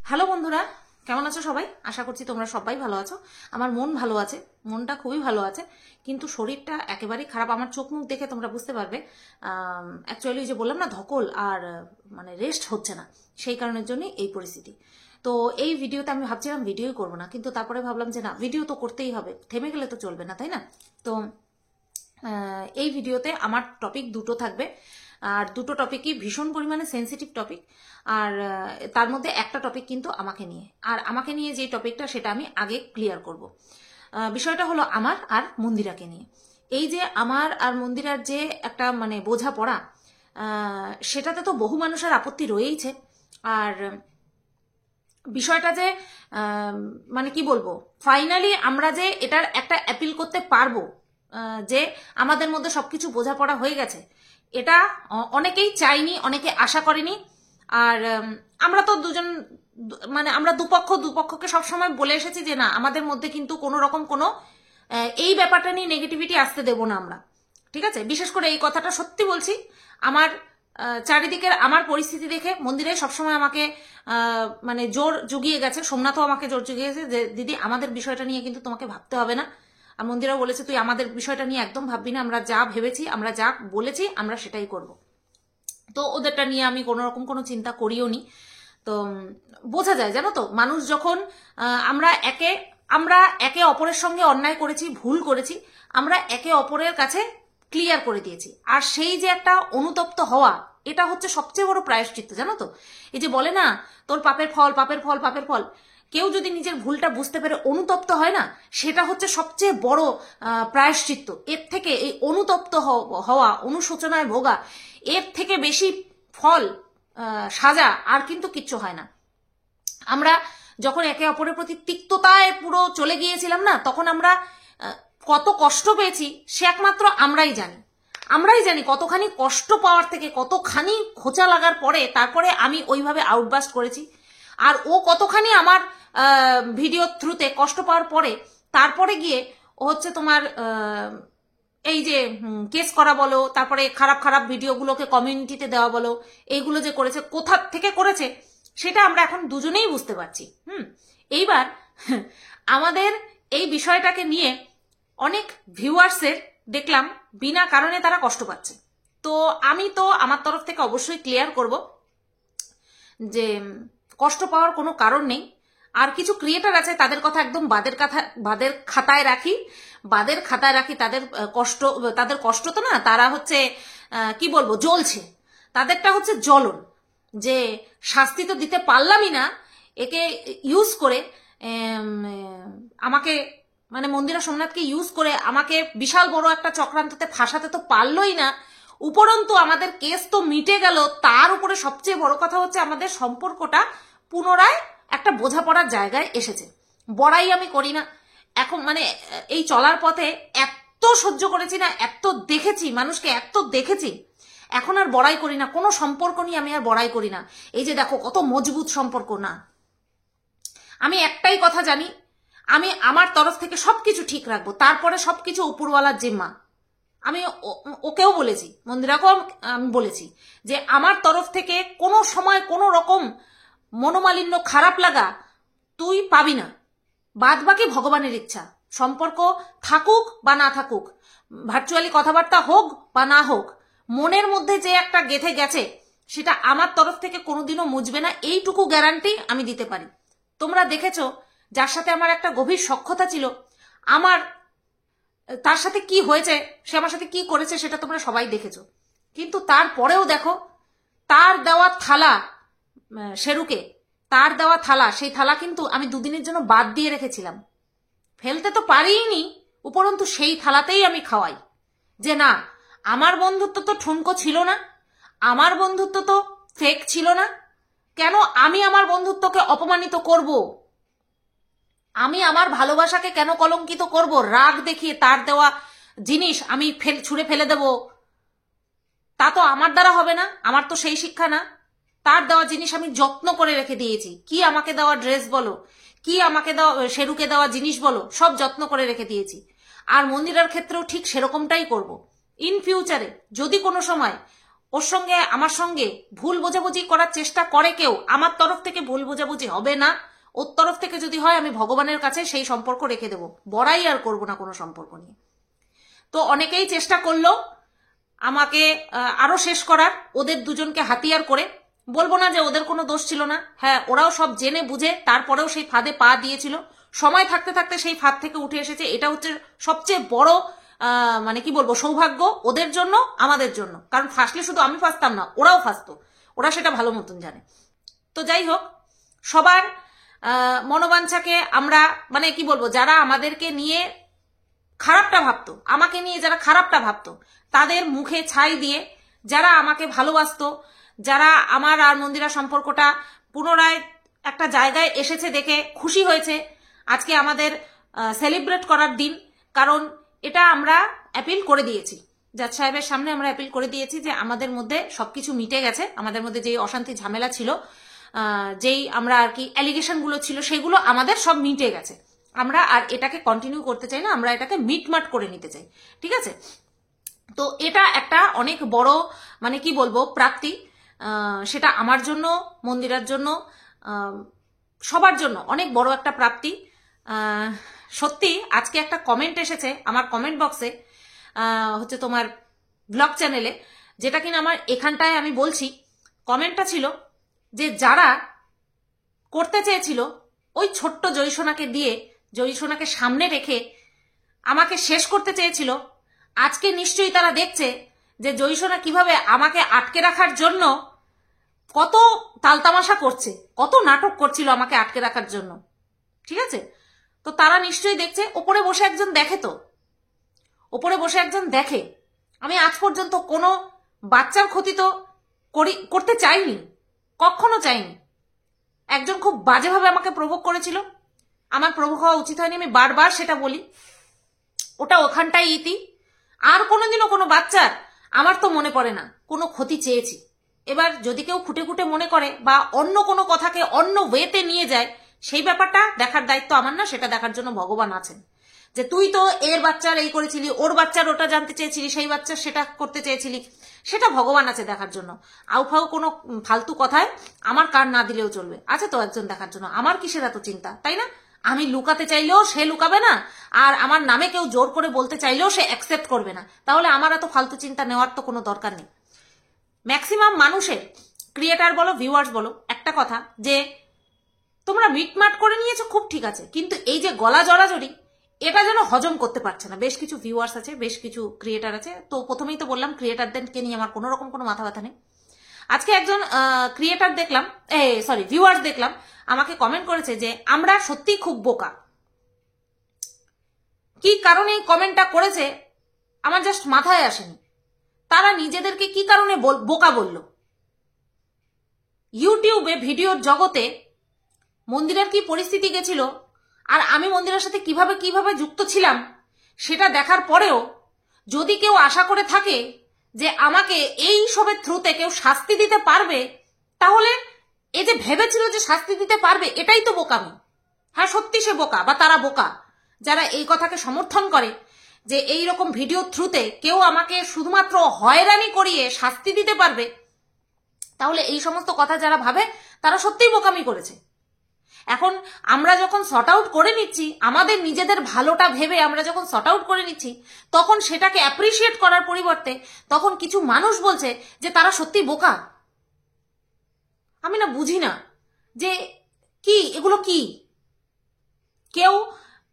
Hello বন্ধুরা, কেমন আছো সবাই? আশা করছি তোমরা সবাই ভালো আছো। আমার মন ভালো আছে, মনটা খুবই ভালো আছে, কিন্তু শরীরটা একেবারেই খারাপ। আমার চোখ মুখ দেখে তোমরা বুঝতে পারবে। অ্যাকচুয়ালি যে বললাম না, ধকল আর মানে রেস্ট হচ্ছে না, সেই কারণের জন্যই এই পরিস্থিতি। তো এই ভিডিওতে আমি ভাবছিলাম ভিডিওই করবো না, কিন্তু তারপরে ভাবলাম যে না, ভিডিও তো করতেই হবে, থেমে গেলে তো চলবে না, তাই না? তো এই ভিডিওতে আমার টপিক দুটো থাকবে, আর দুটো টপিকই ভীষণ পরিমাণে সেন্সিটিভ টপিক। আর তার মধ্যে একটা টপিক কিন্তু আমাকে নিয়ে, আর আমাকে নিয়ে যে টপিকটা সেটা আমি আগে ক্লিয়ার করব। বিষয়টা হলো আমার আর মন্দিরাকে নিয়ে। এই যে আমার আর মন্দিরার যে একটা মানে বোঝাপড়া, সেটাতে তো বহু মানুষের আপত্তি রয়েইছে। আর বিষয়টা যে মানে কি বলবো, ফাইনালি আমরা যে এটার একটা অ্যাপিল করতে পারবো যে আমাদের মধ্যে সবকিছু বোঝাপড়া হয়ে গেছে, এটা অনেকেই চাইনি, অনেকে আশা করেনি। আর আমরা তো দুজন মানে আমরা দুপক্ষকে সবসময় বলে এসেছি যে না, আমাদের মধ্যে কিন্তু কোনো রকম কোনো এই ব্যাপারটা নিয়ে নেগেটিভিটি আসতে দেবো না আমরা, ঠিক আছে? বিশেষ করে এই কথাটা সত্যি বলছি, আমার চারিদিকের আমার পরিস্থিতি দেখে মন্দিরে সবসময় আমাকে মানে জোর জুগিয়ে গেছে, সোমনাথও আমাকে জোর জুগিয়েছে যে দিদি আমাদের বিষয়টা নিয়ে কিন্তু তোমাকে ভাবতে হবে না। আর মন্দিরাও বলেছে তুই আমাদের বিষয়টা নিয়ে একদম ভাববি না, আমরা যা ভেবেছি, আমরা যা বলেছি আমরা সেটাই করব। তো ওদেরটা নিয়ে আমি কোনো রকম কোনো চিন্তা করিও নি। তো বোঝা যায়, জানো তো, মানুষ যখন আমরা একে অপরের সঙ্গে অন্যায় করেছি, ভুল করেছি, আমরা একে অপরের কাছে ক্লিয়ার করে দিয়েছি। আর সেই যে একটা অনুতপ্ত হওয়া, এটা হচ্ছে সবচেয়ে বড় প্রায়শ্চিত্ত, জানো তো। এই যে বলে না, তোর পাপের ফল, পাপের ফল, পাপের ফল। কেউ যদি নিজের ভুলটা বুঝতে পেরে অনুতপ্ত হয় না, সেটা হচ্ছে সবচেয়ে বড় প্রায়শ্চিত্ত। এর থেকে এই অনুতপ্ত হওয়া, অনুশোচনায় ভোগা, এর থেকে বেশি ফল, সাজা আর কিন্তু কিচ্ছু হয় না। আমরা যখন একে অপরের প্রতি তিক্ততায় পুরো চলে গিয়েছিলাম না, তখন আমরা কত কষ্ট পেয়েছি সে একমাত্র আমরাই জানি কতখানি কষ্ট পাওয়ার থেকে, কতখানি খোঁচা লাগার পরে তারপরে আমি ওইভাবে আউটবাস্ট করেছি। আর ও কতখানি আমার ভিডিও থ্রুতে কষ্ট পাওয়ার পরে তারপরে গিয়ে ও হচ্ছে তোমার এই যে কেস করা বলো, তারপরে খারাপ খারাপ ভিডিওগুলোকে কমিউনিটিতে দেওয়া বলো, এইগুলো যে করেছে, কোথা থেকে করেছে সেটা আমরা এখন দুজনেই বুঝতে পারছি। এইবার আমাদের এই বিষয়টাকে নিয়ে অনেক ভিউয়ার্সের দেখলাম বিনা কারণে তারা কষ্ট পাচ্ছে। তো আমি তো আমার তরফ থেকে অবশ্যই ক্লিয়ার করব যে কষ্ট পাওয়ার কোনো কারণ নেই। আর কিছু ক্রিয়েটার আছে, তাদের কথা একদম বাদের খাতায় রাখি, তাদের কষ্ট তো না, তারা হচ্ছে কি বলবো, জ্বলছে, তাদেরটা হচ্ছে জ্বলন, যে শাস্তি তো দিতে পারলামই না, একে ইউজ করে আমাকে মানে মন্দিরা সোমনাথকে ইউজ করে আমাকে বিশাল বড় একটা চক্রান্ততে ফাঁসাতে তো পারলই না, উপরন্তু আমাদের কেস তো মিটে গেল, তার উপরে সবচেয়ে বড় কথা হচ্ছে আমাদের সম্পর্কটা পুনরায় একটা বোঝাপড়ার জায়গায় এসেছে। বড়াই আমি করি না এখন, মানে এই চলার পথে এত সহ্য করেছি না, এত দেখেছি মানুষকে, এত দেখেছি, এখন আর বড়াই করি না, কোনো সম্পর্ক নিয়ে আমি আর বড়াই করি না। এই যে দেখো কত মজবুত সম্পর্ক না, আমি একটাই কথা জানি, আমি আমার তরফ থেকে সবকিছু ঠিক রাখবো, তারপরে সবকিছু উপরওয়ালার জিম্মা। আমি ওকেও বলেছি, মন্দিরাকেও আমি বলেছি যে আমার তরফ থেকে কোনো সময় কোনো রকম মনোমালিন্য, খারাপ লাগা তুই পাবি না, বাদ বাকি ভগবানের ইচ্ছা। সম্পর্ক থাকুক বা না থাকুক, ভার্চুয়ালি কথাবার্তা হোক বা না হোক, মনের মধ্যে যে একটা গেঁথে গেছে সেটা আমার তরফ থেকে কোনোদিনও মুছবে না, এইটুকু গ্যারান্টি আমি দিতে পারি। তোমরা দেখেছো যার সাথে আমার একটা গভীর সখ্যতা ছিল, আমার তার সাথে কি হয়েছে, সে আমার সাথে কি করেছে সেটা তোমরা সবাই দেখেছো। কিন্তু তারপরেও দেখো, তার দেওয়া থালা, শেরুকে তার দেওয়া থালা, সেই থালা কিন্তু আমি দুদিনের জন্য বাদ দিয়ে রেখেছিলাম, ফেলতে তো পারিনি, উপরন্তু সেই থালাতেই আমি খাওয়াই। যে না, আমার বন্ধুত্ব তো ঠুনকো ছিল না, আমার বন্ধুত্ব তো ফেক ছিল না, কেন আমি আমার বন্ধুত্বকে অপমানিত করব? আমি আমার ভালোবাসাকে কেন কলঙ্কিত করব? রাগ দেখিয়ে তার দেওয়া জিনিস আমি ছুঁড়ে ফেলে দেব, তা তো আমার দ্বারা হবে না, আমার তো সেই শিক্ষা না। তার দেওয়া জিনিস আমি যত্ন করে রেখে দিয়েছি, কি আমাকে দেওয়া ড্রেস বলো, কি আমাকে দেওয়া শেরুকে দেওয়া জিনিস বলো, সব যত্ন করে রেখে দিয়েছি। আর মন্দিরার ক্ষেত্রেও ঠিক সেরকমটাই করব। ইন ফিউচারে যদি কোনো সময় ওর সঙ্গে আমার সঙ্গে ভুল বোঝাবুঝি করার চেষ্টা করে কেউ, আমার তরফ থেকে ভুল বোঝাবুঝি হবে না। ওর তরফ থেকে যদি হয় আমি ভগবানের কাছে সেই সম্পর্ক রেখে দেবো, বড়াই আর করবো না কোনো সম্পর্ক নিয়ে। তো অনেকেই চেষ্টা করলো আমাকে আরো শেষ করার, ওদের দুজনকে হাতিয়ার করে। বলবো না যে ওদের কোনো দোষ ছিল না, হ্যাঁ ওরাও সব জেনে বুঝে তারপরেও সেই ফাঁদে পা দিয়েছিল, সময় থাকতে থাকতে সেই ফাঁদ থেকে উঠে এসেছে। এটা হচ্ছে সবচেয়ে বড় মানে কি বলবো সৌভাগ্য ওদের জন্য, আমাদের জন্য। কারণ ফাঁসলে শুধু আমি ফাঁসতাম না, ওরাও ফাঁসতো, ওরা সেটা ভালো মতন জানে। তো যাই হোক, সবার মনোবাঞ্ছাকে আমরা মানে কি বলবো, যারা আমাদেরকে নিয়ে খারাপটা ভাবতো, আমাকে নিয়ে যারা খারাপটা ভাবতো, তাদের মুখে ছাই দিয়ে যারা আমাকে ভালোবাসতো, যারা আমার আর মন্দিরা সম্পর্কটা পুনরায় একটা জায়গায় এসেছে দেখে খুশি হয়েছে, আজকে আমাদের সেলিব্রেট করার দিন। কারণ এটা আমরা অ্যাপিল করে দিয়েছি, জাজ সাহেবের সামনে আমরা অ্যাপিল করে দিয়েছি যে আমাদের মধ্যে সবকিছু মিটে গেছে, আমাদের মধ্যে যেই অশান্তি ঝামেলা ছিল, যেই আমরা আর কি অ্যালিগেশনগুলো ছিল, সেগুলো আমাদের সব মিটে গেছে। আমরা আর এটাকে কন্টিনিউ করতে চাই না, আমরা এটাকে মিটমাট করে নিতে চাই, ঠিক আছে? তো এটা একটা অনেক বড় মানে কি বলবো প্রাপ্তি, সেটা আমার জন্য, মন্দিরার জন্য, সবার জন্য অনেক বড় একটা প্রাপ্তি। সত্যি আজকে একটা কমেন্ট এসেছে আমার কমেন্ট বক্সে, হচ্ছে তোমার ব্লগ চ্যানেলে, যেটা কিনা আমার এখানটায় আমি বলছি। কমেন্টটা ছিল যে যারা করতে চেয়েছিল ওই ছোট্ট জয়সোনাকে দিয়ে, জয়সোনাকে সামনে রেখে আমাকে শেষ করতে চেয়েছিল, আজকে নিশ্চয়ই তারা দেখছে যে জয়সোনা কিভাবে আমাকে আটকে রাখার জন্য কত তালতামাশা করছে, কত নাটক করছিল আমাকে আটকে রাখার জন্য, ঠিক আছে? তো তারা নিশ্চয়ই দেখছে, ওপরে বসে একজন দেখে, তো ওপরে বসে একজন দেখে। আমি আজ পর্যন্ত কোনো বাচ্চার ক্ষতি তো করতে চাইনি, কখনো চাইনি। একজন খুব বাজেভাবে আমাকে প্রভোগ করেছিল, আমার প্রভোগ হওয়া উচিত হয়নি, আমি বারবার সেটা বলি, ওটা ওখানটাই ইতি। আর কোনোদিনও কোনো বাচ্চার আমার তো মনে পড়ে না কোনো ক্ষতি চেয়েছি। এবার যদি কেউ খুঁটে খুঁটে মনে করে বা অন্য কোনো কথাকে অন্য ওয়েতে নিয়ে যায়, সেই ব্যাপারটা দেখার দায়িত্ব আমার না, সেটা দেখার জন্য ভগবান আছেন। যে তুই তো এর বাচ্চার এই করেছিলি, ওর বাচ্চার ওটা জানতে চেয়েছিলি, সেই বাচ্চার সেটা করতে চেয়েছিলি, সেটা ভগবান আছে দেখার জন্য। আউফাউ কোনো ফালতু কথায় আমার কান না দিলেও চলবে, আছে তো একজন দেখার জন্য। আমার কিসের এত চিন্তা, তাই না? আমি লুকাতে চাইলেও সে লুকাবে না, আর আমার নামে কেউ জোর করে বলতে চাইলেও সে অ্যাকসেপ্ট করবে না। তাহলে আমার এত ফালতু চিন্তা নেওয়ার তো কোনো দরকার নেই। ম্যাক্সিমাম মানুষের, ক্রিয়েটার বলো ভিউয়ার্স বলো, একটা কথা যে তোমরা মিটমাট করে নিয়েছো খুব ঠিক আছে, কিন্তু এই যে গলা জড়াজড়ি, এটা যেন হজম করতে পারছে না বেশ কিছু ভিউয়ার্স আছে, বেশ কিছু ক্রিয়েটার আছে। তো প্রথমেই তো বললাম ক্রিয়েটারদেরকে নিয়ে আমার কোনো রকম কোনো মাথা ব্যথা নেই। আজকে একজন ক্রিয়েটার দেখলাম, সরি ভিউয়ার্স দেখলাম, আমাকে কমেন্ট করেছে যে আমরা সত্যিই খুব বোকা। কি কারণে এই কমেন্টটা করেছে আমার জাস্ট মাথায় আসেনি। তারা নিজেদেরকে কি কারণে বোকা বলল? ইউটিউবে ভিডিওর জগতে মন্দিরের কি পরিস্থিতি গেছিল, আর আমি মন্দিরের সাথে কিভাবে কিভাবে যুক্ত ছিলাম, সেটা দেখার পরেও যদি কেউ আশা করে থাকে যে আমাকে এই সবের থ্রুতে কেউ শাস্তি দিতে পারবে, তাহলে এই যে ভেবেছিল যে শাস্তি দিতে পারবে, এটাই তো বোকামি। হ্যাঁ সত্যি সে বোকা, বা তারা বোকা যারা এই কথাকে সমর্থন করে যে এই রকম ভিডিও থ্রুতে কেউ আমাকে শুধুমাত্র হয়রানি করিয়ে শাস্তি দিতে পারবে। তাহলে এই সমস্ত কথা যারা ভাবে তারা সত্যিই বোকামি করেছে। এখন আমরা যখন সর্ট আউট করে নিচ্ছি, আমাদের নিজেদের ভালোটা ভেবে আমরা যখন সর্ট আউট করে নিচ্ছি, তখন সেটাকে অ্যাপ্রিসিয়েট করার পরিবর্তে তখন কিছু মানুষ বলছে যে তারা সত্যি বোকা। আমি না বুঝি না যে কি এগুলো কি। কেউ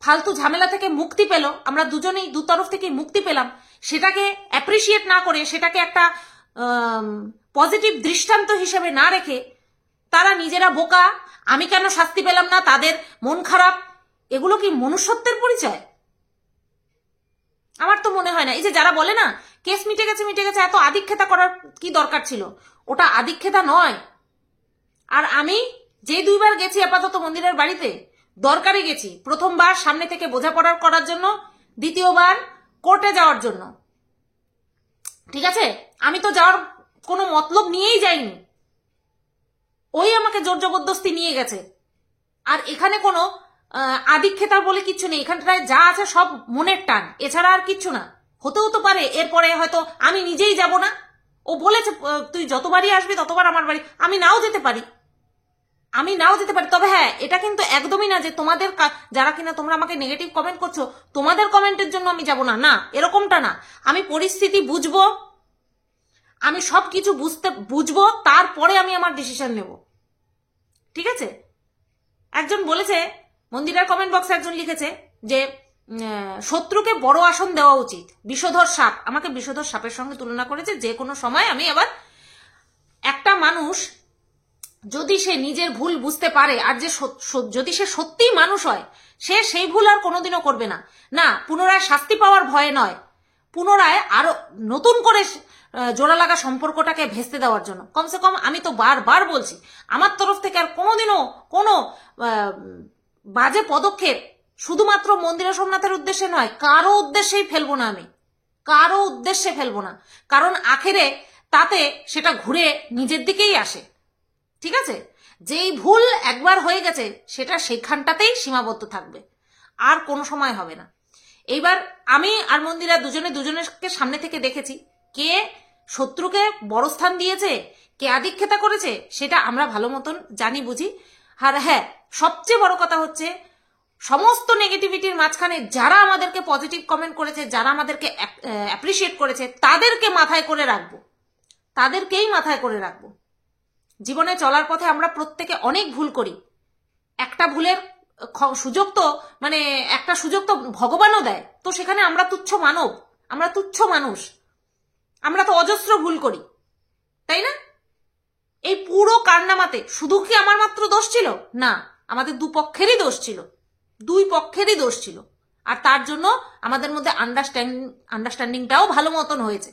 ফালতু ঝামেলা থেকে মুক্তি পেল, আমরা দুজনেই দু তরফ থেকে মুক্তি পেলাম, সেটাকে অ্যাপ্রিসিয়েট না করে, সেটাকে একটা পজিটিভ দৃষ্টান্ত হিসেবে না রেখে তারা নিজেরা বোকা, আমি কেন শাস্তি পেলাম না, তাদের মন খারাপ, এগুলো কি মনুষ্যত্বের পরিচয়? আমার তো মনে হয় না। এই যে যারা বলে না কেস মিটে গেছে মিটে গেছে, এত আদিক্ষেতা করার কি দরকার ছিল? ওটা আদিক্ষেতা নয়। আর আমি যে দুইবার গেছি আপাতত মন্দিরের বাড়িতে, দরকারে গেছি। প্রথমবার সামনে থেকে বোঝাপড়া করার জন্য, দ্বিতীয়বার কোর্টে যাওয়ার জন্য, ঠিক আছে? আমি তো যাওয়ার কোনো মতলব নিয়েই যাইনি, ওই আমাকে জোর জবরদস্তি নিয়ে গেছে। আর এখানে কোনো আদিক্ষেতা বলে কিচ্ছু নেই, এখানটায় যা আছে সব মনের টান, এছাড়া আর কিচ্ছু না। হতেও তো পারে এরপরে হয়তো আমি নিজেই যাব না, ও বলেছে তুই যতবারই আসবি ততবার আমার বাড়ি, আমি নাও যেতে পারি, তবে হ্যাঁ এটা কিন্তু একদমই না যে তোমাদের যারা কিনা তোমরা আমাকে নেগেটিভ কমেন্ট করছো তোমাদের কমেন্টের জন্য আমি যাব না, না এরকমটা না। আমি পরিস্থিতি বুঝবো, আমি সব কিছু বুঝবো, তারপরে আমি আমার ডিসিশন নেব, ঠিক আছে? একজন বলেছে, মন্দিরার কমেন্ট বক্সে একজন লিখেছে যে শত্রুকে বড় আসন দেওয়া উচিত, বিষধর সাপ, আমাকে বিষধর সাপের সঙ্গে তুলনা করেছে। যে কোনো সময় আমি আবার, একটা মানুষ যদি সে নিজের ভুল বুঝতে পারে আর যে যদি সে সত্যিই মানুষ হয়, সে সেই ভুল আর কোনোদিনও করবে না। না পুনরায় শাস্তি পাওয়ার ভয়ে নয়, পুনরায় আরো নতুন করে জোড়া লাগা সম্পর্কটাকে ভেস্তে দেওয়ার জন্য। কমসে কম আমি তো বারবার বলছি, আমার তরফ থেকে আর কোনোদিনও কোনো বাজে পদক্ষেপ শুধুমাত্র মন্দিরা সোমনাথের উদ্দেশ্যে নয়, কারো উদ্দেশ্যেই ফেলবো না, আমি কারো উদ্দেশ্যে ফেলবো না, কারণ আখেরে তাতে সেটা ঘুরে নিজের দিকেই আসে, ঠিক আছে? যেই ভুল একবার হয়ে গেছে সেটা সেখানটাতেই সীমাবদ্ধ থাকবে, আর কোনো সময় হবে না। এইবার আমি আর মন্দিরা দুজনেরকে সামনে থেকে দেখেছি, কে শত্রুকে বড় স্থান দিয়েছে, কে আদিক্ষেতা করেছে, সেটা আমরা ভালো মতন জানি বুঝি। আর হ্যাঁ, সবচেয়ে বড় কথা হচ্ছে সমস্ত নেগেটিভিটির মাঝখানে যারা আমাদেরকে পজিটিভ কমেন্ট করেছে, যারা আমাদেরকে অ্যাপ্রিসিয়েট করেছে, তাদেরকে মাথায় করে রাখবো, তাদেরকেই মাথায় করে রাখবো। জীবনে চলার পথে আমরা প্রত্যেকে অনেক ভুল করি, একটা ভুলের সুযোগ তো মানে একটা সুযোগ তো ভগবানও দেয়, তো সেখানে আমরা তুচ্ছ মানব, আমরা তুচ্ছ মানুষ, আমরা তো অজস্র ভুল করি, তাই না? এই পুরো কারনামাতে শুধু কি আমার মাত্র দোষ ছিল? না, আমাদের দুপক্ষেরই দোষ ছিল, দুই পক্ষেরই দোষ ছিল, আর তার জন্য আমাদের মধ্যে আন্ডারস্ট্যান্ডিংটাও ভালো মতন হয়েছে।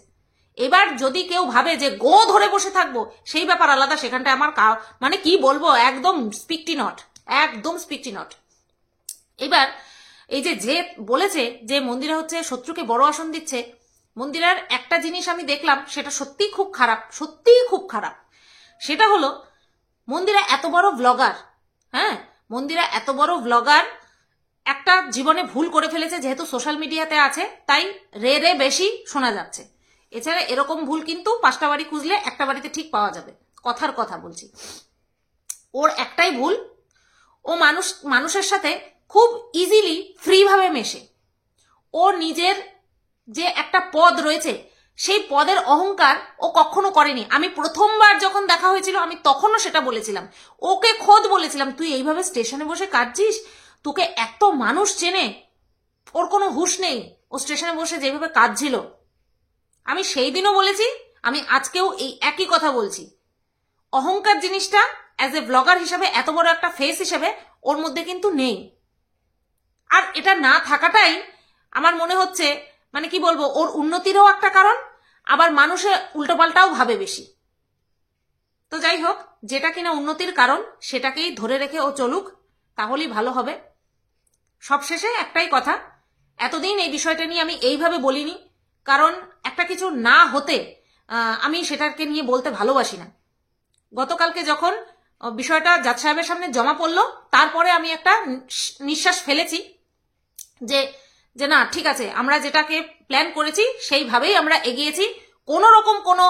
এবার যদি কেউ ভাবে যে গো ধরে বসে থাকবো, সেই ব্যাপার আলাদা, সেখানটায় আমার মানে কি বলবো, একদম স্পিকটি নট, একদম স্পিকটি নট। এবার এই যে বলেছে যে মন্দিরা হচ্ছে শত্রুকে বড় আসন দিচ্ছে, মন্দিরার একটা জিনিস আমি দেখলাম, সেটা সত্যিই খুব খারাপ, সত্যিই খুব খারাপ। সেটা হলো, মন্দিরা এত বড় ব্লগার, হ্যাঁ মন্দিরা এত বড় ব্লগার, একটা জীবনে ভুল করে ফেলেছে, যেহেতু সোশ্যাল মিডিয়াতে আছে তাই রে বেশি শোনা যাচ্ছে। এছাড়া এরকম ভুল কিন্তু 5টা বাড়ি খুঁজলে একটা বাড়িতে ঠিক পাওয়া যাবে, কথার কথা বলছি। ওর একটাই ভুল, ও মানুষের সাথে খুব ইজিলি ফ্রি ভাবে মেশে, ও নিজের যে একটা পদ রয়েছে সেই পদের অহংকার ও কখনো করেনি। আমি প্রথমবার যখন দেখা হয়েছিল আমি তখনও সেটা বলেছিলাম, ওকে খোদ বলেছিলাম, তুই এইভাবে স্টেশনে বসে কাঁদছিস, তোকে এত মানুষ চেনে, ওর কোনো হুঁশ নেই, ও স্টেশনে বসে যেভাবে কাঁদছিল। আমি সেই দিনও বলেছি, আমি আজকেও এই একই কথা বলছি, অহংকার জিনিসটা অ্যাজ এ ব্লগার হিসাবে, এত বড় একটা ফেস হিসেবে ওর মধ্যে কিন্তু নেই। আর এটা না থাকাটাই আমার মনে হচ্ছে, মানে কি বলবো, ওর উন্নতিরও একটা কারণ, আবার মানুষে উল্টোপাল্টাও ভাবে বেশি। তো যাই হোক, যেটা কিনা উন্নতির কারণ সেটাকেই ধরে রেখে ও চলুক, তাহলেই ভালো হবে। সবশেষে একটাই কথা, এতদিন এই বিষয়টা নিয়ে আমি এইভাবে বলিনি, কারণ একটা কিছু না হতে আমি সেটাকে নিয়ে বলতে ভালোবাসি না। গতকালকে যখন বিষয়টা জাজ সাহেবের সামনে জমা পড়লো, তারপরে আমি একটা নিঃশ্বাস ফেলেছি যে যে না ঠিক আছে, আমরা যেটাকে প্ল্যান করেছি সেইভাবেই আমরা এগিয়েছি, কোনো রকম কোনো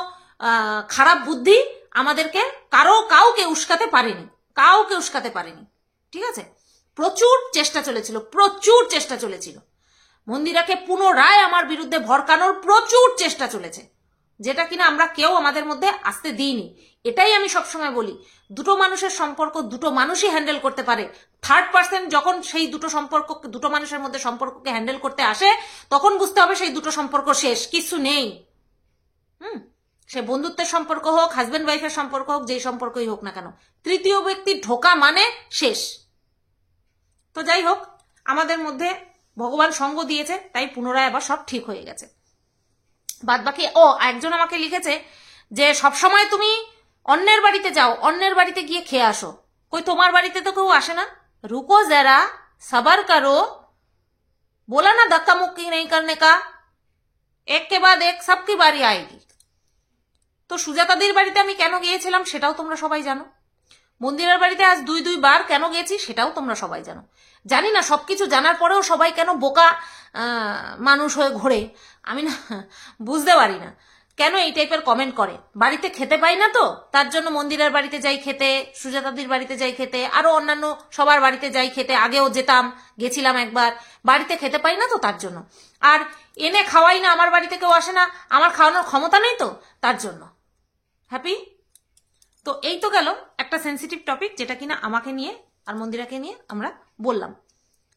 খারাপ বুদ্ধি আমাদেরকে কাউকে উস্কাতে পারেনি, ঠিক আছে? প্রচুর চেষ্টা চলেছিল মন্দিরাকে পুনরায় আমার বিরুদ্ধে ভড়কানোর, প্রচুর চেষ্টা চলেছে, যেটা কিনা আমরা কেউ আমাদের মধ্যে আসতে দিইনি। এটাই আমি সবসময় বলি, দুটো মানুষের সম্পর্ক দুটো মানুষই হ্যান্ডেল করতে পারে, থার্ড পার্সন যখন সেই দুটো মানুষের মধ্যে সম্পর্ককে হ্যান্ডেল করতে আসে, তখন বুঝতে হবে সেই দুটো সম্পর্ক শেষ, কিছু নেই। সে বন্ধুত্বের সম্পর্ক হোক, হাজব্যান্ড ওয়াইফের সম্পর্ক হোক, যেই সম্পর্কই হোক না কেন, তৃতীয় ব্যক্তি ঢোকা মানে শেষ। তো যাই হোক, আমাদের মধ্যে ভগবান সঙ্গ দিয়েছে, তাই পুনরায় আবার সব ঠিক হয়ে গেছে। বাদ বাকি একজন আমাকে লিখেছে যে সবসময় তুমি অন্যের বাড়িতে যাও, অন্যের বাড়িতে গিয়ে খেয়ে আসো, কই তোমার বাড়িতে তো কেউ আসে না, রুকো জরা সবার করো, बोला ना धक्का मुक्की नहीं करने का, एक के बाद एक सबकी बारी आएगी। তো সুজাতাদের বাড়িতে আমি কেন গিয়েছিলাম সেটাও তোমরা সবাই জানো, মন্দিরের বাড়িতে আজ 2 বার কেন গেছি সেটাও তোমরা সবাই জানো। জানি না সবকিছু জানার পরেও সবাই কেন বোকা মানুষ হয়ে ঘোরে, আমি না বুঝতে পারি না। কেন এই টাইপের কমেন্ট করে? বাড়িতে খেতে পাই না তো, তার জন্য মন্দিরের বাড়িতে যাই খেতে, সুজাতাদির বাড়িতে যাই খেতে, আরো অন্যান্য সবার বাড়িতে যাই খেতে, আগেও যেতাম, গেছিলাম একবার, বাড়িতে খেতে পাই না তো তার জন্য। আর এনে খাওয়াই না, আমার বাড়িতে কেউ আসে না, আমার খাওয়ানোর ক্ষমতা নেই তো তার জন্য। হ্যাপি? তো এই তো গেল একটা সেন্সিটিভ টপিক, যেটা কিনা আমাকে নিয়ে আর মন্দিরাকে নিয়ে আমরা বললাম।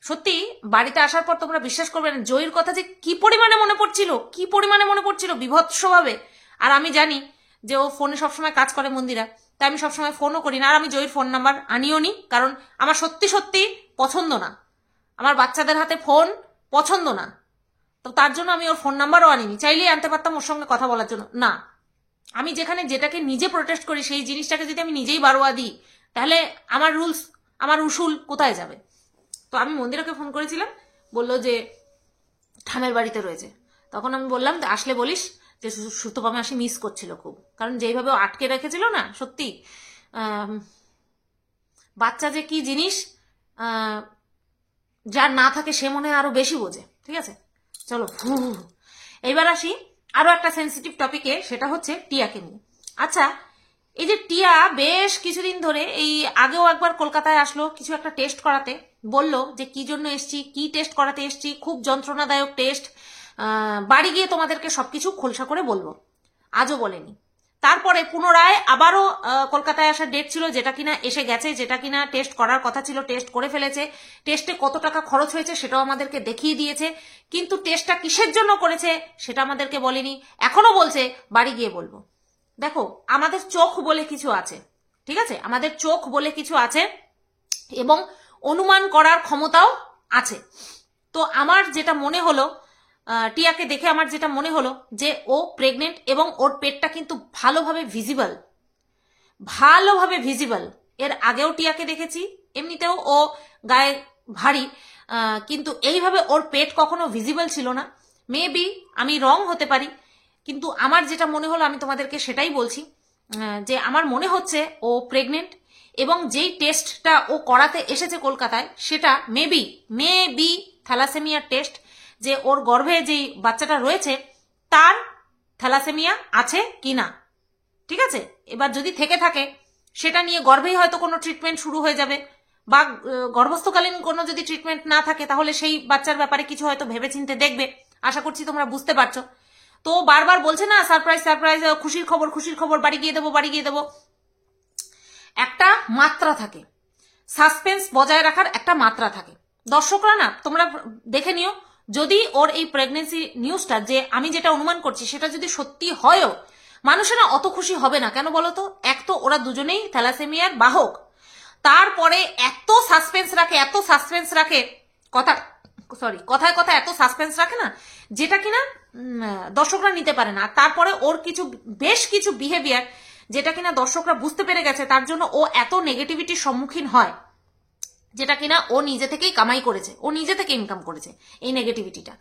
সত্যি বাড়িতে আসার পর তোমরা বিশ্বাস করবে না, জয়ীর কথা যে কি পরিমাণে মনে পড়ছিল বিভৎসভাবে। আর আমি জানি যে ও ফোনে সবসময় কাজ করে মন্দিরা, তাই আমি সবসময় ফোনও করি না, আর আমি জয়ীর ফোন নাম্বার আনিও নি, কারণ আমার সত্যি সত্যি পছন্দ না, আমার বাচ্চাদের হাতে ফোন পছন্দ না। তো তার জন্য আমি ওর ফোন নাম্বারও আনিনি, চাইলেই আনতে পারতাম ওর সঙ্গে কথা বলার জন্য। না, আমি যেখানে যেটাকে নিজে প্রোটেস্ট করি সেই জিনিসটাকে যদি আমি নিজেই বারোয়া দিই, তাহলে আমার রুলস, আমার উসুল কোথায় যাবে? তো আমি মন্দিরাকে ফোন করেছিলাম, বললো যে ঠামের বাড়িতে রয়েছে। তখন আমি বললাম আসলে বলিস যে সুতপা মাসি মিস করছিল খুব, কারণ যেইভাবে আটকে রেখেছিল না, সত্যি বাচ্চা যে কি জিনিস, যার না থাকে সে মনে হয় আরো বেশি বোঝে। ঠিক আছে, চলো এইবার আসি আরো একটা সেন্সিটিভ টপিকে, সেটা হচ্ছে টিয়াকে নিয়ে। আচ্ছা, এই যে টিয়া বেশ কিছুদিন ধরে, এই আগেও একবার কলকাতায় আসলো কিছু একটা টেস্ট করাতে, বলল যে কি জন্য এসছি, কি টেস্ট করাতে এসছি, খুব যন্ত্রণাদায়ক টেস্ট, বাড়ি গিয়ে তোমাদেরকে সবকিছু খোলসা করে বলবো। আজও বলেনি। তারপরে পুনরায় আবারও কলকাতায় আসার ডেট ছিল, যেটা কিনা এসে গেছে, যেটা কিনা টেস্ট করার কথা ছিল, টেস্ট করে ফেলেছে। টেস্টে কত টাকা খরচ হয়েছে সেটাও আমাদেরকে দেখিয়ে দিয়েছে, কিন্তু টেস্টটা কিসের জন্য করেছে সেটা আমাদেরকে বলেনি। এখনো বলছে বাড়ি গিয়ে বলবো। দেখো, আমাদের চোখ বলে কিছু আছে, ঠিক আছে, আমাদের চোখ বলে কিছু আছে এবং অনুমান করার ক্ষমতাও আছে। তো আমার যেটা মনে হলো, টিয়াকে দেখে আমার যেটা মনে হলো যে ও প্রেগনেন্ট, এবং ওর পেটটা কিন্তু ভালোভাবে ভিজিবল। এর আগেও টিয়াকে দেখেছি, এমনিতেও ও গায়ে ভারী, কিন্তু এইভাবে ওর পেট কখনো ভিজিবল ছিল না। মেবি আমি রং হতে পারি, কিন্তু আমার যেটা মনে হলো আমি তোমাদেরকে সেটাই বলছি, যে আমার মনে হচ্ছে ও প্রেগনেন্ট, এবং যেই টেস্টটা ও করাতে এসেছে কলকাতায় সেটা মেবি থ্যালাসেমিয়ার টেস্ট, যে ওর গর্ভে যেই বাচ্চাটা রয়েছে তার থ্যালাসেমিয়া আছে কিনা। ঠিক আছে, এবার যদি থেকে থাকে সেটা নিয়ে গর্ভেই হয়তো কোনো ট্রিটমেন্ট শুরু হয়ে যাবে, বা গর্ভস্থকালীন কোনো যদি ট্রিটমেন্ট না থাকে তাহলে সেই বাচ্চার ব্যাপারে কিছু হয়তো ভেবেচিন্তে দেখবে। আশা করছি তোমরা বুঝতে পারছো। তো বারবার বলছে না সারপ্রাইজ, খুশির খবর, বাড়ি গিয়ে দেবো। একটা মাত্রা থাকে, সাসপেন্স বজায় রাখার একটা মাত্রা থাকে। দর্শকরা না, তোমরা দেখে নিও, যদি ওর এই প্রেগনেন্সি নিউজটা, যে আমি যেটা অনুমান করছি সেটা যদি সত্যি হয়ও, মানুষেরা অত খুশি হবে না। কেন বলতো? এক তো ওরা দুজনেই থ্যালাসেমিয়ার বাহক, তারপরে এত সাসপেন্স রাখে কথায় এত সাসপেন্স রাখে না, যেটা কিনা দর্শকরা নিতে পারে না। তারপরে ওর বেশ কিছু বিহেভিয়ার যেটা কিনা দর্শকরা বুঝতে পেরে গেছে, তার জন্য ও এত নেগেটিভিটির সম্মুখীন হয়, যেটা কিনা ও নিজে থেকেই কামাই করেছে, ও নিজে থেকে ইনকাম করেছে এই নেগেটিভিটিটা।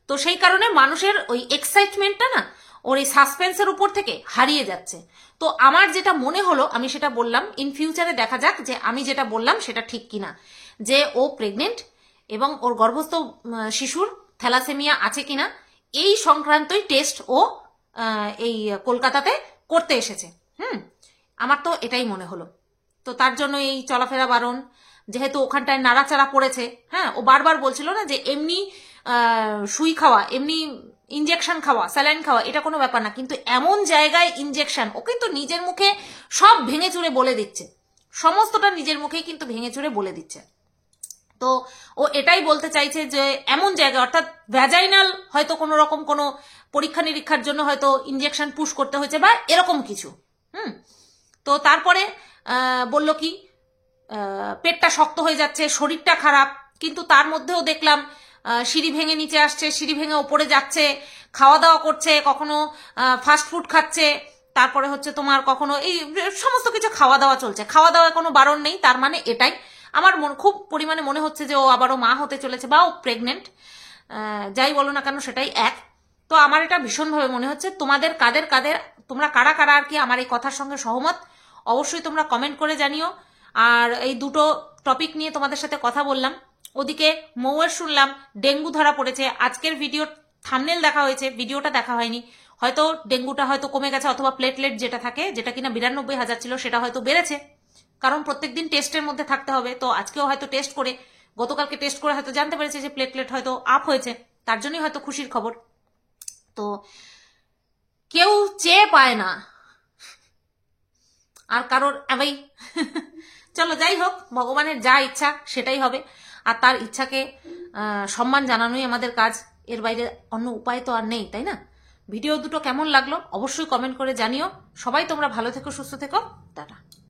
তো সেই কারণে মানুষের ওই এক্সাইটমেন্টটা না ওর এই সাসপেন্সের উপর থেকে হারিয়ে যাচ্ছে। তো আমার যেটা মনে হলো আমি সেটা বললাম, ইন ফিউচারে দেখা যাক যে আমি যেটা বললাম সেটা ঠিক কিনা, যে ও প্রেগনেন্ট এবং ওর গর্ভস্থ শিশুর থ্যালাসেমিয়া আছে কিনা, এই সংক্রান্তই টেস্ট ও এই কলকাতাতে করতে এসেছে। আমার তো এটাই মনে হলো। তো তার জন্য এই চলাফেরা বারণ, যেহেতু ওখানটায় নাড়াচাড়া পড়েছে। হ্যাঁ, ও বারবার বলছিল না যে এমনি সুই খাওয়া, এমনি ইনজেকশন খাওয়া, স্যালাইন খাওয়া এটা কোনো ব্যাপার না, কিন্তু এমন জায়গায় ইনজেকশন, ও কিন্তু নিজের মুখে সব ভেঙে চুরে বলে দিচ্ছে, সমস্তটা নিজের মুখেই কিন্তু ভেঙে চুরে বলে দিচ্ছে। তো ও এটাই বলতে চাইছে যে এমন জায়গা, অর্থাৎ ভ্যাজাইনাল হয়তো কোনো রকম কোনো পরীক্ষা নিরীক্ষার জন্য হয়তো ইনজেকশন পুশ করতে হয়েছে বা এরকম কিছু। তো তারপরে বলল কি পেটটা শক্ত হয়ে যাচ্ছে, শরীরটা খারাপ, কিন্তু তার মধ্যেও দেখলাম সিঁড়ি ভেঙে নিচে আসছে, সিঁড়ি ভেঙে ওপরে যাচ্ছে, খাওয়া দাওয়া করছে, কখনো ফাস্ট ফুড খাচ্ছে, তারপরে হচ্ছে তোমার কখনো এই সমস্ত কিছু খাওয়া দাওয়া চলছে। খাওয়া দাওয়ায় কোনো বারণ নেই, তার মানে এটাই আমার খুব পরিমাণে মনে হচ্ছে যে ও আবারও মা হতে চলেছে বা ও প্রেগনেন্ট। যাই বলো না কেন সেটাই এক। তো আমার এটা ভীষণভাবে মনে হচ্ছে। তোমাদের তোমরা কারা আর কি আমার এই কথার সঙ্গে সহমত, অবশ্যই তোমরা কমেন্ট করে জানিও। আর এই দুটো টপিক নিয়ে তোমাদের সাথে কথা বললাম। ওদিকে মৌয়ের শুনলাম ডেঙ্গু ধরা পড়েছে, আজকের ভিডিও থাম্বনেল দেখা হয়েছে, ভিডিওটা দেখা হয়নি, হয়তো ডেঙ্গুটা হয়তো কমে গেছে, অথবা প্লেটলেট যেটা থাকে, যেটা কিনা 92,000 ছিল, সেটা হয়তো বেড়েছে, কারণ প্রত্যেকদিন টেস্টের মধ্যে থাকতে হবে। তো আজকেও হয়তো টেস্ট করে, গতকালকে টেস্ট করে হয়তো জানতে পেরেছে যে প্লেটলেট হয়তো আপ হয়েছে, তার জন্যই হয়তো খুশির খবর। তো কেউ চেয়ে পায় না আর কারোর ভাই চলো যাই হোক, ভগবানের যা ইচ্ছা সেটাই হবে, আর তার ইচ্ছাকে সম্মান জানানোই আমাদের কাজ, এর বাইরে অন্য উপায় তো আর নেই, তাই না? ভিডিও দুটো কেমন লাগলো অবশ্যই কমেন্ট করে জানিও। সবাই তোমরা ভালো থেকো, সুস্থ থেকো, টাটা।